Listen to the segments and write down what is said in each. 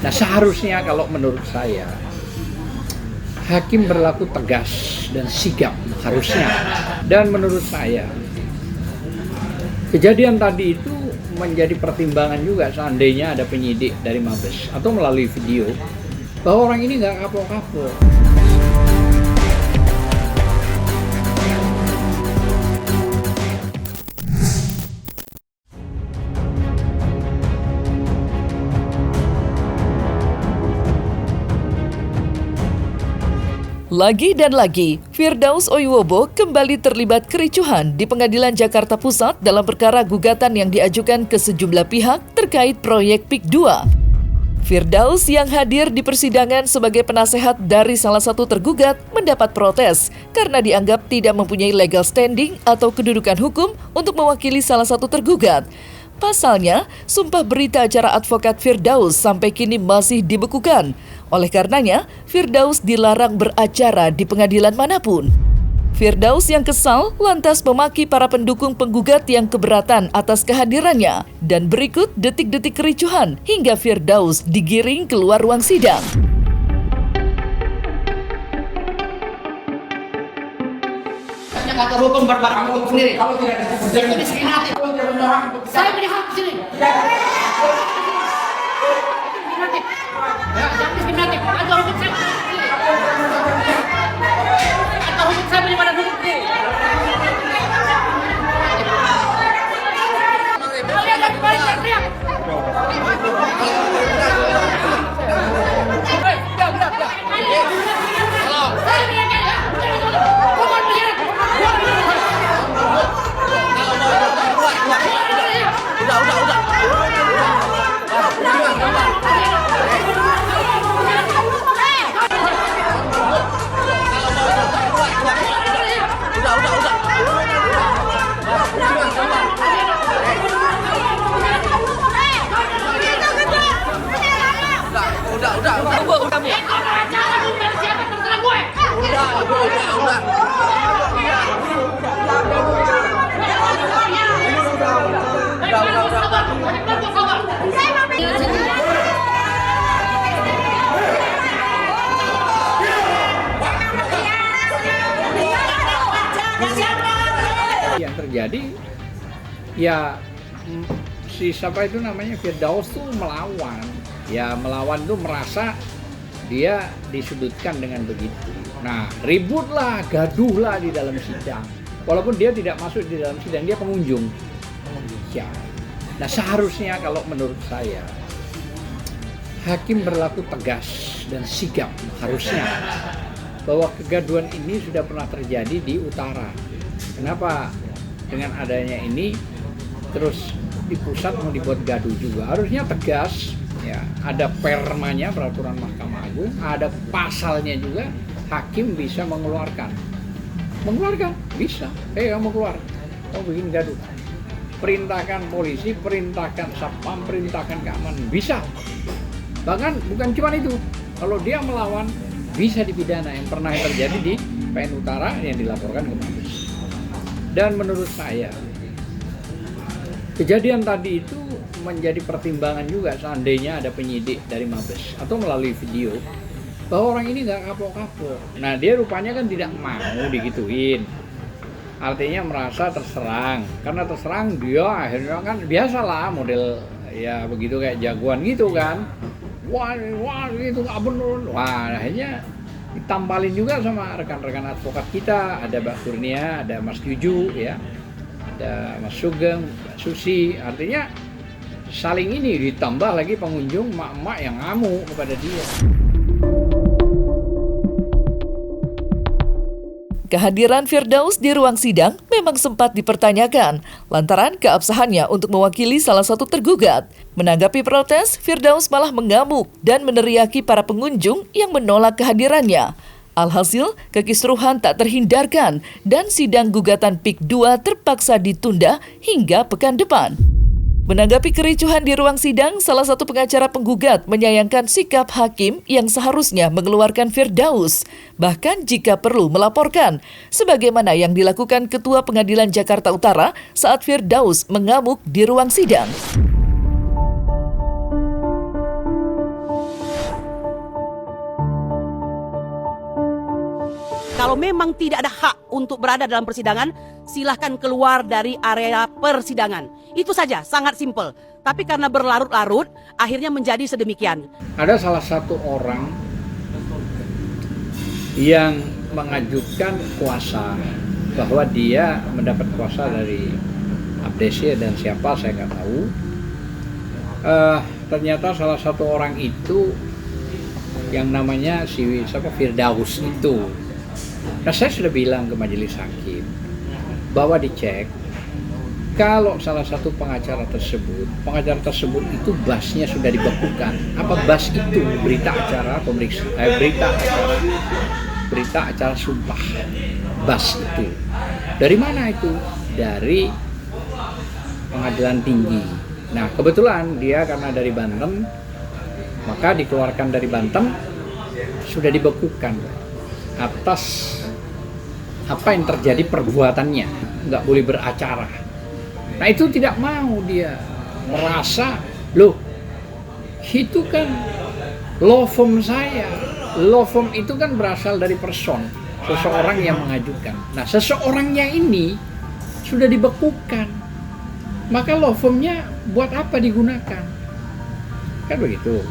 Nah, seharusnya kalau menurut saya hakim berlaku tegas dan sigap harusnya. Dan menurut saya kejadian tadi itu menjadi pertimbangan juga seandainya ada penyidik dari Mabes atau melalui video bahwa orang ini nggak kapok-kapok. Lagi dan lagi, Firdaus Oiwobo kembali terlibat kericuhan di Pengadilan Jakarta Pusat dalam perkara gugatan yang diajukan ke sejumlah pihak terkait proyek PIK 2. Firdaus yang hadir di persidangan sebagai penasehat dari salah satu tergugat mendapat protes karena dianggap tidak mempunyai legal standing atau kedudukan hukum untuk mewakili salah satu tergugat. Pasalnya, sumpah berita acara advokat Firdaus sampai kini masih dibekukan. Oleh karenanya, Firdaus dilarang beracara di pengadilan manapun. Firdaus yang kesal lantas memaki para pendukung penggugat yang keberatan atas kehadirannya. Dan berikut detik-detik kericuhan hingga Firdaus digiring keluar ruang sidang. Kata hukum berbarang hukum sendiri. Kalau tidak itu diskriminatif. Saya punya hak di sini. Diskriminatif. Ya, jangan diskriminatif. Atau hukum saya. Atau hukum saya punya badan hukum sendiri. Kalian lagi balik teriak. Yang terjadi ya si siapa itu namanya Firdaus tuh melawan. Ya melawan tuh merasa dia disudutkan dengan begitu. Nah, ributlah, gaduhlah di dalam sidang. Walaupun dia tidak masuk di dalam sidang, dia pengunjung. Ya. Nah, seharusnya kalau menurut saya hakim berlaku tegas dan sigap harusnya bahwa kegaduhan ini sudah pernah terjadi di utara. Kenapa dengan adanya ini terus di pusat mau dibuat gaduh juga? Harusnya tegas. Ya, ada permanya, peraturan Mahkamah Agung, ada pasalnya juga, hakim bisa mengeluarkan bisa, kamu keluar, kamu bikin gaduh, perintahkan polisi, perintahkan satpam, perintahkan keamanan, bisa. Bahkan bukan cuma itu, kalau dia melawan bisa dipidana, yang pernah terjadi di PN Utara yang dilaporkan ke Mabes. Dan menurut saya kejadian tadi itu menjadi pertimbangan juga seandainya ada penyidik dari Mabes atau melalui video bahwa orang ini nggak kapok-kapok. Nah, dia rupanya kan tidak mau digituin. Artinya merasa terserang. Karena terserang dia akhirnya kan biasalah model ya begitu kayak jagoan gitu kan. Wah itu nggak bener. Wah, akhirnya ditampalin juga sama rekan-rekan advokat kita. Ada Mbak Kurnia, ada Mas Juju ya. Ada Mas Sugeng, Mbak Susi. Artinya saling ini ditambah lagi pengunjung emak-emak yang ngamuk kepada dia. Kehadiran Firdaus di ruang sidang memang sempat dipertanyakan lantaran keabsahannya untuk mewakili salah satu tergugat. Menanggapi protes, Firdaus malah mengamuk dan meneriaki para pengunjung yang menolak kehadirannya. Alhasil, kekisruhan tak terhindarkan dan sidang gugatan PIK 2 terpaksa ditunda hingga pekan depan. Menanggapi kericuhan di ruang sidang, salah satu pengacara penggugat menyayangkan sikap hakim yang seharusnya mengeluarkan Firdaus, bahkan jika perlu melaporkan, sebagaimana yang dilakukan Ketua Pengadilan Jakarta Utara saat Firdaus mengamuk di ruang sidang. Kalau memang tidak ada hak untuk berada dalam persidangan, silahkan keluar dari area persidangan. Itu saja, sangat simpel. Tapi karena berlarut-larut, akhirnya menjadi sedemikian. Ada salah satu orang yang mengajukan kuasa bahwa dia mendapat kuasa dari Abdesi dan siapa saya nggak tahu. Ternyata salah satu orang itu yang namanya Firdaus itu. Nah, saya sudah bilang ke majelis hakim bahwa dicek kalau salah satu pengacara tersebut itu basnya sudah dibekukan. Apa bas itu? Berita acara berita acara sumpah. Bas itu. Dari mana itu? Dari Pengadilan Tinggi. Nah, kebetulan dia karena dari Banten, maka dikeluarkan dari Banten, sudah dibekukan atas apa yang terjadi perbuatannya, nggak boleh beracara. Nah, itu tidak mau, dia merasa, loh itu kan law firm saya. Law firm itu kan berasal dari person, seseorang yang mengajukan. Nah, seseorangnya ini sudah dibekukan, maka law firmnya buat apa digunakan? Kan begitu.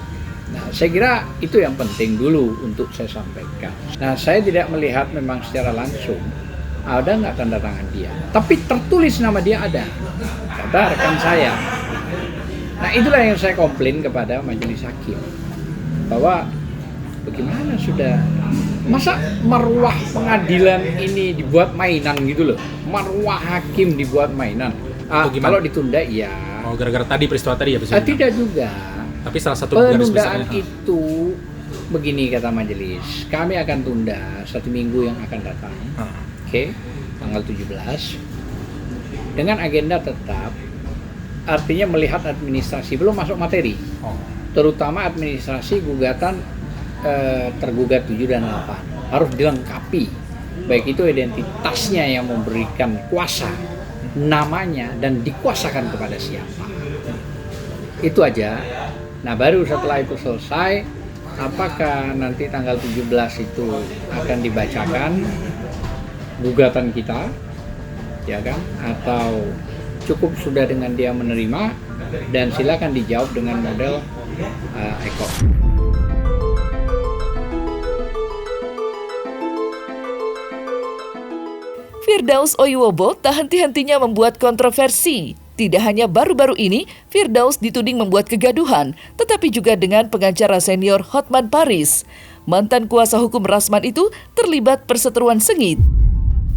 Nah, saya kira itu yang penting dulu untuk saya sampaikan. Nah, saya tidak melihat memang secara langsung ada nggak tanda tangan dia. Tapi tertulis nama dia ada, kata rekan saya. Nah, itulah yang saya komplain kepada majelis hakim. Bahwa bagaimana sudah, masa marwah pengadilan ini dibuat mainan gitu loh. Marwah hakim dibuat mainan. Kalau ditunda, iya. Oh, gara-gara tadi peristiwa tadi ya? Tidak juga. Tapi salah satu penundaan itu begini kata majelis, kami akan tunda 1 minggu yang akan datang, Oke, tanggal 17 dengan agenda tetap, artinya melihat administrasi, belum masuk materi, terutama administrasi gugatan tergugat 7 dan 8 harus dilengkapi, baik itu identitasnya yang memberikan kuasa, namanya dan dikuasakan kepada siapa, itu aja. Nah, baru setelah itu selesai, apakah nanti tanggal 17 itu akan dibacakan gugatan kita, ya kan? Atau cukup sudah dengan dia menerima dan silakan dijawab dengan model Eko. Firdaus Oyuwobo tak henti-hentinya membuat kontroversi. Tidak hanya baru-baru ini, Firdaus dituding membuat kegaduhan, tetapi juga dengan pengacara senior Hotman Paris. Mantan kuasa hukum Rasman itu terlibat perseteruan sengit.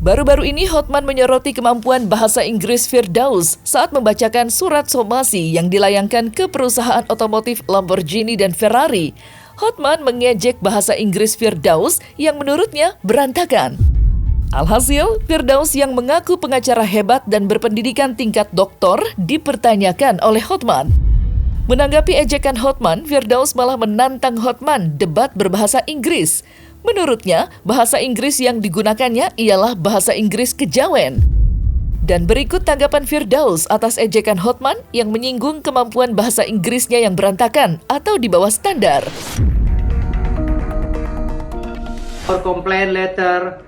Baru-baru ini Hotman menyoroti kemampuan bahasa Inggris Firdaus saat membacakan surat somasi yang dilayangkan ke perusahaan otomotif Lamborghini dan Ferrari. Hotman mengejek bahasa Inggris Firdaus yang menurutnya berantakan. Alhasil, Firdaus yang mengaku pengacara hebat dan berpendidikan tingkat doktor dipertanyakan oleh Hotman. Menanggapi ejekan Hotman, Firdaus malah menantang Hotman debat berbahasa Inggris. Menurutnya, bahasa Inggris yang digunakannya ialah bahasa Inggris kejawen. Dan berikut tanggapan Firdaus atas ejekan Hotman yang menyinggung kemampuan bahasa Inggrisnya yang berantakan atau di bawah standar. Or complaint letter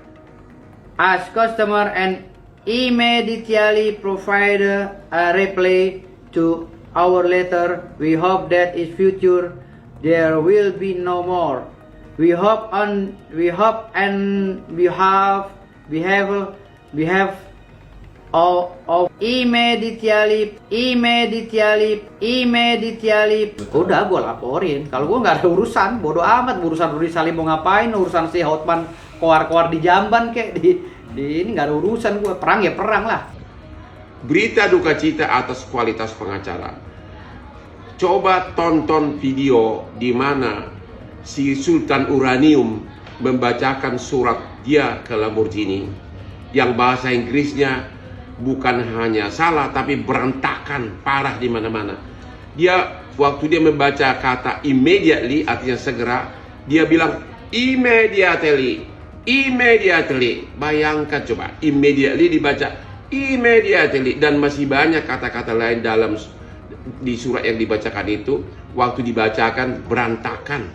as customer and immediately provide a reply to our letter. We hope that in future there will be no more. We have immediately. Udah gue laporin. Kalau gue nggak ada urusan, bodo amat. Urusan Rudi Salim mau ngapain? Urusan si Hotman keluar di Jamban kek di ini nggak ada urusan gue. Perang ya perang lah. Berita duka cita atas kualitas pengacara. Coba tonton video di mana si Sultan Uranium membacakan surat dia ke Lamborghini yang bahasa Inggrisnya bukan hanya salah tapi berantakan parah di mana-mana. Dia waktu dia membaca kata immediately artinya segera, dia bilang immediately. Bayangkan coba, immediately dibaca immediately, dan masih banyak kata-kata lain di surat yang dibacakan itu waktu dibacakan berantakan.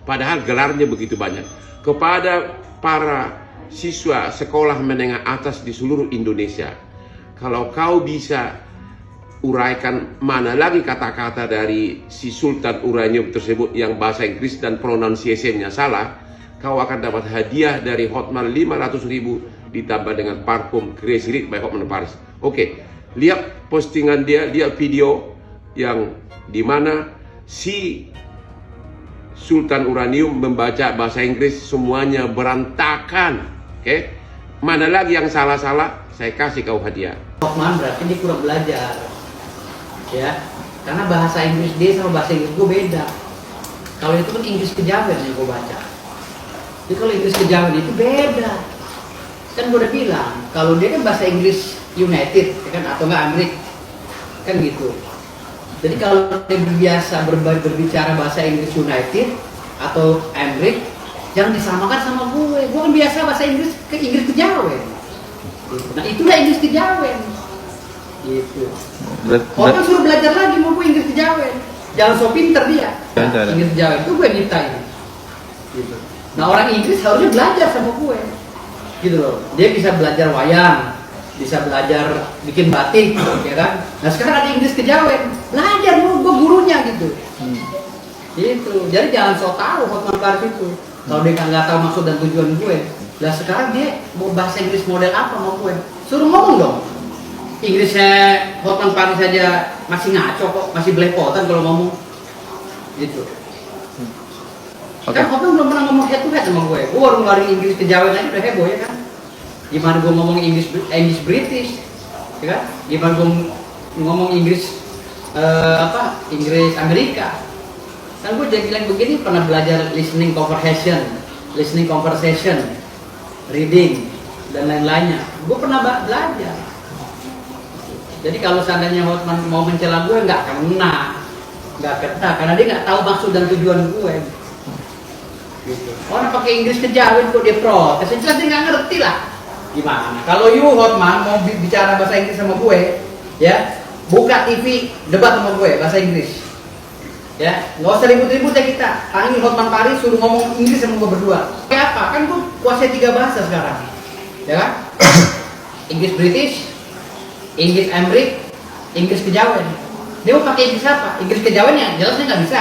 Padahal gelarnya begitu banyak. Kepada para siswa sekolah menengah atas di seluruh Indonesia, kalau kau bisa uraikan mana lagi kata-kata dari si Sultan Uranium tersebut yang bahasa Inggris dan pronunciation-nya salah, kau akan dapat hadiah dari Hotman 500.000 ditambah dengan parfum Crazy Rich by Hotman Paris. Oke, lihat postingan dia, lihat video yang dimana si Sultan Uranium membaca bahasa Inggris semuanya berantakan. Oke, mana lagi yang salah-salah, saya kasih kau hadiah. Hotman berarti dia kurang belajar, ya, karena bahasa Inggris dia sama bahasa Inggris gue beda. Kalau itu kan Inggris kejawen yang gue baca. Jadi kalau Inggris kejawen itu beda. Kan gue udah bilang, kalau dia kan bahasa Inggris United, ya kan, atau enggak Amerika, kan gitu. Jadi kalau dia biasa berbicara bahasa Inggris United atau Amerika, jangan disamakan sama gue. Gue kan biasa bahasa Inggris kejawen. Nah itulah Inggris kejawen. Gitu. Orang suruh belajar lagi mau gue Inggris kejawen. Jangan so pinter dia. Nah, Inggris kejawen itu gue nyiptain. Gitu. Nah orang Inggris harusnya belajar sama gue. Gitu loh. Dia bisa belajar wayang, bisa belajar bikin batik, ya kan? Nah sekarang ada Inggris kejawen, belajar gue gurunya gitu. Gitu. Jadi jangan so tahu Hotman Paris itu. Kalau dia nggak tahu maksud dan tujuan gue, lah sekarang dia mau bahasa Inggris model apa mau gue? Suruh ngomong dong. Inggrisnya Hotman Paris saja masih ngaco kok, masih belepotan kalau ngomong. Gitu. Kan Hotman belum pernah ngomong head to head sama gue. Gue baru ngeluarin Inggris kejawen aja udah heboh ya kan. Gimana gue ngomong Inggris British, ya kan? Gimana gue ngomong Inggris Inggris Amerika? Kan gue jadi bilang begini, pernah belajar listening conversation, reading dan lain-lainnya. Gue pernah belajar. Jadi kalau seandainya Hotman mau mencela gue nggak kena, karena dia nggak tahu maksud dan tujuan gue. Gitu. Orang pakai Inggris kejawen kok dia protes, jelas dia nggak ngerti lah. Gimana? Kalau Hotman mau bicara bahasa Inggris sama gue, ya buka TV debat sama gue bahasa Inggris, ya nggak usah ribut-ribut ya kita. Panggil Hotman Paris suruh ngomong Inggris sama gue berdua. Kayak apa? Kan gue kuasai 3 bahasa sekarang, ya kan? Inggris British, Inggris Amerik, Inggris kejawen. Dia mau pakai Inggris apa? Inggris kejawen ya jelasnya nggak bisa.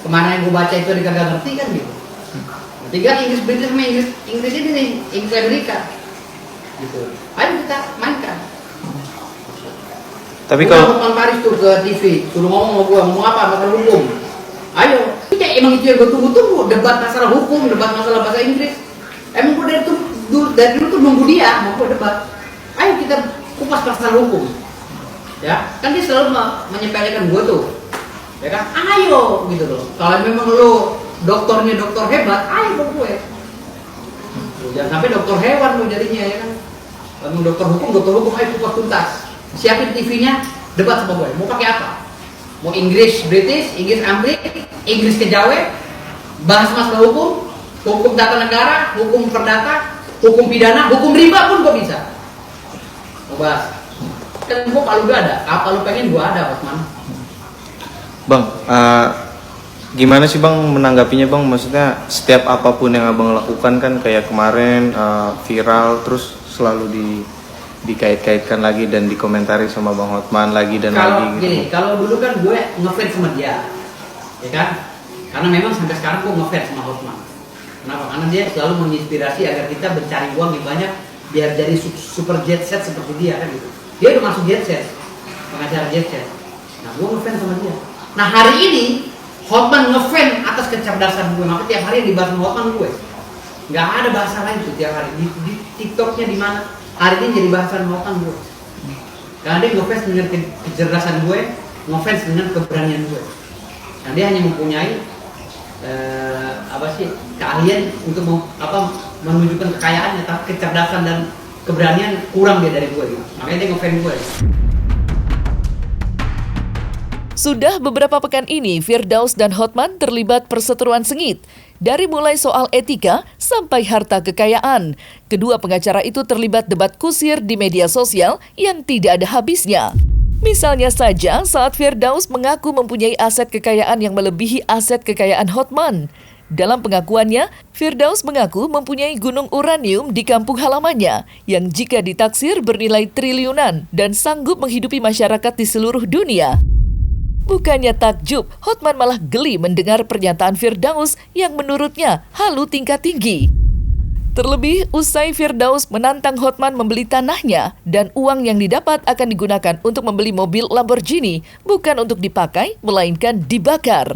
Kemana yang gue baca itu dia kagak ngerti kan gitu. Tinggal Inggris British sama Inggris ini nih, Inggris Amerika. Gitu. Ayo kita mainkan. Tapi kalau Hotman Paris tuh ke TV, suruh ngomong apa masalah hukum. Ayo, emang itu yang gue tunggu-tunggu, debat masalah hukum, debat masalah bahasa Inggris. Emang gue dari dulu tuh nunggu dia mau gue debat. Ayo kita kupas masalah hukum. Ya, kan dia selalu menyepelekan gue tuh. Ya kan? Ayo gitu loh. Kalau memang lu doktornya dokter hebat, ayo ke gue. Jangan sampai dokter hewan lu jadinya ya kan. Kalau dokter hukum ayo kupas tuntas. Siapin TV-nya, debat sama gue. Mau pakai apa? Mau Inggris British, Inggris Amerika, Inggris kejawen, bahas masalah hukum tata negara, hukum perdata, hukum pidana, hukum riba pun gue bisa. Mau bahas. Kan gue kalau udah ada, apa lu pengen gue ada, Hotman. Bang, gimana sih Bang menanggapinya Bang? Maksudnya setiap apapun yang Abang lakukan kan kayak kemarin viral terus selalu dikait-kaitkan lagi dan dikomentari sama Bang Hotman lagi dan lagi gitu. Gini, kalau dulu kan gue ngefans sama dia, ya kan? Karena memang sampai sekarang gue ngefans sama Hotman. Kenapa? Karena dia selalu menginspirasi agar kita mencari uang yang banyak biar jadi super jet set seperti dia kan gitu. Dia udah masuk jet set, pengacara jet set. Nah, gue ngefans sama dia. Nah, hari ini Hotman ngefans atas kecerdasan gue, maka tiap hari yang dibahas sama Hotman gue. Nggak ada bahasa lain tuh tiap hari di TikToknya di mana. Hari ini jadi bahasan Hotman gue. Karena dia ngefans dengan kecerdasan gue, ngefans dengan keberanian gue. Nah, dia hanya mempunyai keahlian untuk menunjukkan kekayaannya, tapi kecerdasan dan keberanian kurang dia dari gue gitu. Makanya dia ngefans gue. Sudah beberapa pekan ini, Firdaus dan Hotman terlibat perseteruan sengit. Dari mulai soal etika sampai harta kekayaan, kedua pengacara itu terlibat debat kusir di media sosial yang tidak ada habisnya. Misalnya saja saat Firdaus mengaku mempunyai aset kekayaan yang melebihi aset kekayaan Hotman. Dalam pengakuannya, Firdaus mengaku mempunyai gunung uranium di kampung halamannya yang jika ditaksir bernilai triliunan dan sanggup menghidupi masyarakat di seluruh dunia. Bukannya takjub, Hotman malah geli mendengar pernyataan Firdaus yang menurutnya halu tingkat tinggi. Terlebih, usai Firdaus menantang Hotman membeli tanahnya dan uang yang didapat akan digunakan untuk membeli mobil Lamborghini, bukan untuk dipakai, melainkan dibakar.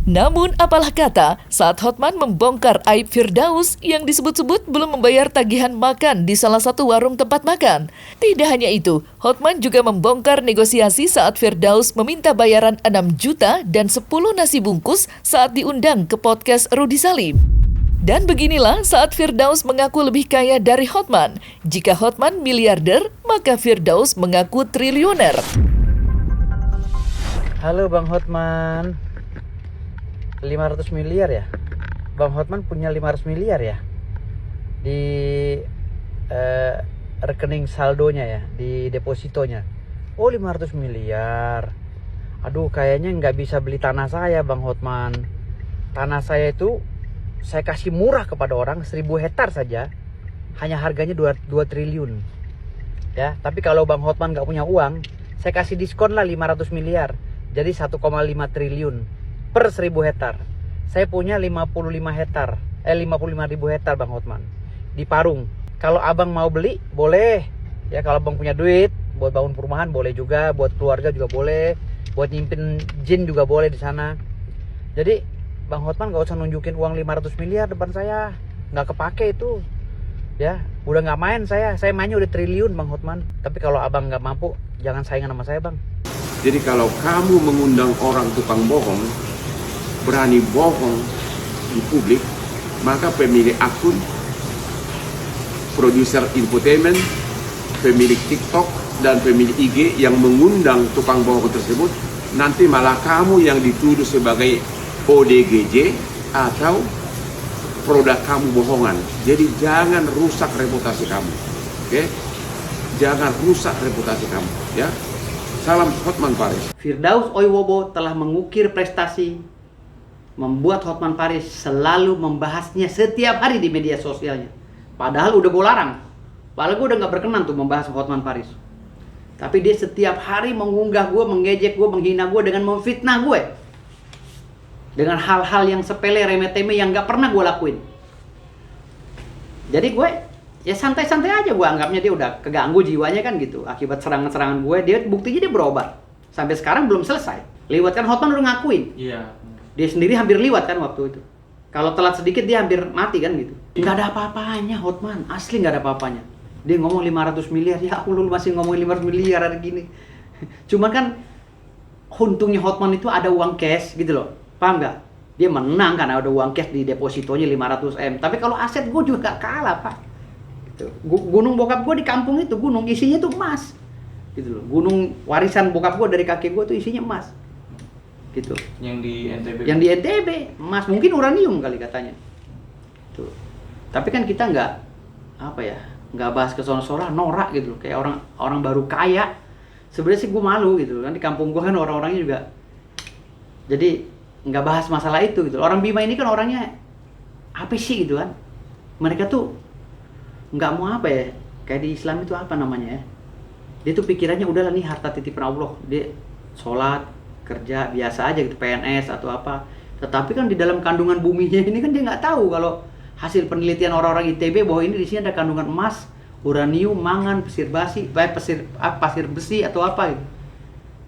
Namun, apalah kata saat Hotman membongkar aib Firdaus yang disebut-sebut belum membayar tagihan makan di salah satu warung tempat makan. Tidak hanya itu, Hotman juga membongkar negosiasi saat Firdaus meminta bayaran 6 juta dan 10 nasi bungkus saat diundang ke podcast Rudy Salim. Dan beginilah saat Firdaus mengaku lebih kaya dari Hotman. Jika Hotman miliarder, maka Firdaus mengaku triliuner. Halo Bang Hotman. 500 miliar ya? Bang Hotman punya 500 miliar ya? Di rekening saldonya ya? Di depositonya. Oh 500 miliar. Aduh kayaknya nggak bisa beli tanah saya Bang Hotman. Tanah saya itu saya kasih murah kepada orang 1000 hektar saja. Hanya harganya 2 triliun. Ya, tapi kalau Bang Hotman nggak punya uang, saya kasih diskon lah 500 miliar. Jadi 1,5 triliun. Per 1000 hektar. Saya punya 55 ribu hektar Bang Hotman. Di Parung. Kalau abang mau beli, boleh. Ya kalau abang punya duit, buat bangun perumahan boleh juga, buat keluarga juga boleh, buat nyimpen jin juga boleh di sana. Jadi Bang Hotman gak usah nunjukin uang 500 miliar depan saya. Gak kepake itu. Ya, udah gak main saya mainnya udah triliun Bang Hotman. Tapi kalau abang gak mampu, jangan saingan sama saya Bang. Jadi kalau kamu mengundang orang tukang bohong, berani bohong di publik, maka pemilik akun, produser infotainment, pemilik TikTok, dan pemilik IG yang mengundang tukang bohong tersebut, nanti malah kamu yang dituduh sebagai ODGJ atau produk kamu bohongan. Jadi jangan rusak reputasi kamu, oke? Jangan rusak reputasi kamu, ya. Salam Hotman Paris. Firdaus Ojuwobo telah mengukir prestasi, membuat Hotman Paris selalu membahasnya setiap hari di media sosialnya. Padahal udah gue larang. Padahal gue udah gak berkenan tuh membahas Hotman Paris. Tapi dia setiap hari mengunggah gue, mengejek gue, menghina gue dengan memfitnah gue. Dengan hal-hal yang sepele, remeh-temeh yang gak pernah gue lakuin. Jadi gue ya santai-santai aja, gue anggapnya dia udah keganggu jiwanya kan gitu. Akibat serangan-serangan gue, dia buktinya dia berobat. Sampai sekarang belum selesai. Liwat kan Hotman udah ngakuin. Iya. Dia sendiri hampir liwat kan waktu itu. Kalau telat sedikit dia hampir mati kan gitu. Nggak ada apa-apanya Hotman, asli nggak ada apa-apanya. Dia ngomong 500 miliar, ya Allah lu masih ngomong 500 miliar hari gini. Cuman kan untungnya Hotman itu ada uang cash gitu loh, paham nggak? Dia menang karena ada uang cash di depositonya 500 M. Tapi kalau aset gue juga gak kalah pak. Gitu. Gunung bokap gue di kampung itu, gunung isinya tuh emas. Gitu loh. Gunung warisan bokap gue dari kakek gue tuh isinya emas. Gitu. Yang di NTB. Yang di NTB emas, mungkin uranium kali katanya. Tuh. Tapi kan kita nggak bahas ke sono-sono, norak gitu loh. Kayak orang baru kaya. Sebenarnya sih gue malu gitu kan, di kampung gue kan orang-orangnya juga. Jadi nggak bahas masalah itu gitu. Orang Bima ini kan orangnya apa sih gitu kan? Mereka tuh nggak mau kayak di Islam itu apa namanya ya? Dia tuh pikirannya udahlah nih harta titipan Allah. Dia sholat, kerja biasa aja gitu, PNS atau apa. Tetapi kan di dalam kandungan buminya ini kan dia nggak tahu kalau hasil penelitian orang-orang ITB bahwa ini di sini ada kandungan emas, uranium, mangan, pasir besi atau apa gitu.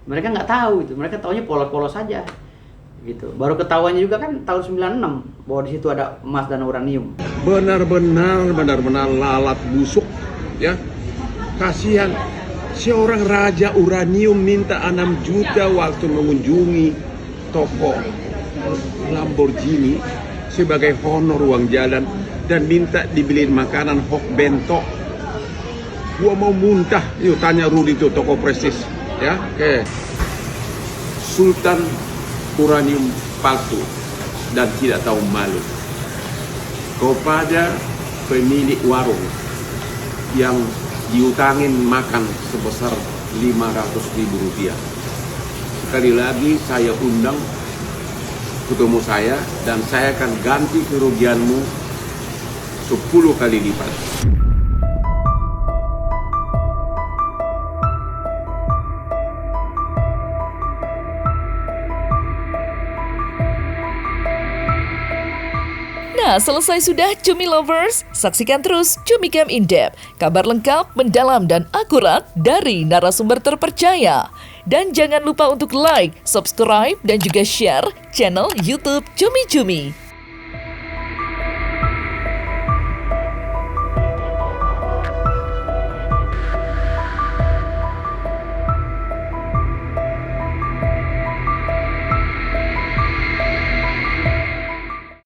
Mereka nggak tahu itu, mereka taunya polos-polos saja gitu. Baru ketahuannya juga kan tahun 96 bahwa di situ ada emas dan uranium. Benar-benar lalat busuk, ya. Kasihan. Seorang raja uranium minta 6 juta waktu mengunjungi toko Lamborghini sebagai honor uang jalan dan minta dibeliin makanan hok bento. Gua mau muntah. Yuk tanya Rudi tuh, toko prestis, ya. Oke. Sultan uranium palsu dan tidak tahu malu kepada pemilik warung yang diutangin makan sebesar 500.000 rupiah. Sekali lagi saya undang ketemu saya dan saya akan ganti kerugianmu 10 kali lipat. Nah, selesai sudah Cumi Lovers? Saksikan terus Cumi Camp In Depth, kabar lengkap, mendalam, dan akurat dari narasumber terpercaya. Dan jangan lupa untuk like, subscribe, dan juga share channel YouTube Cumi Cumi.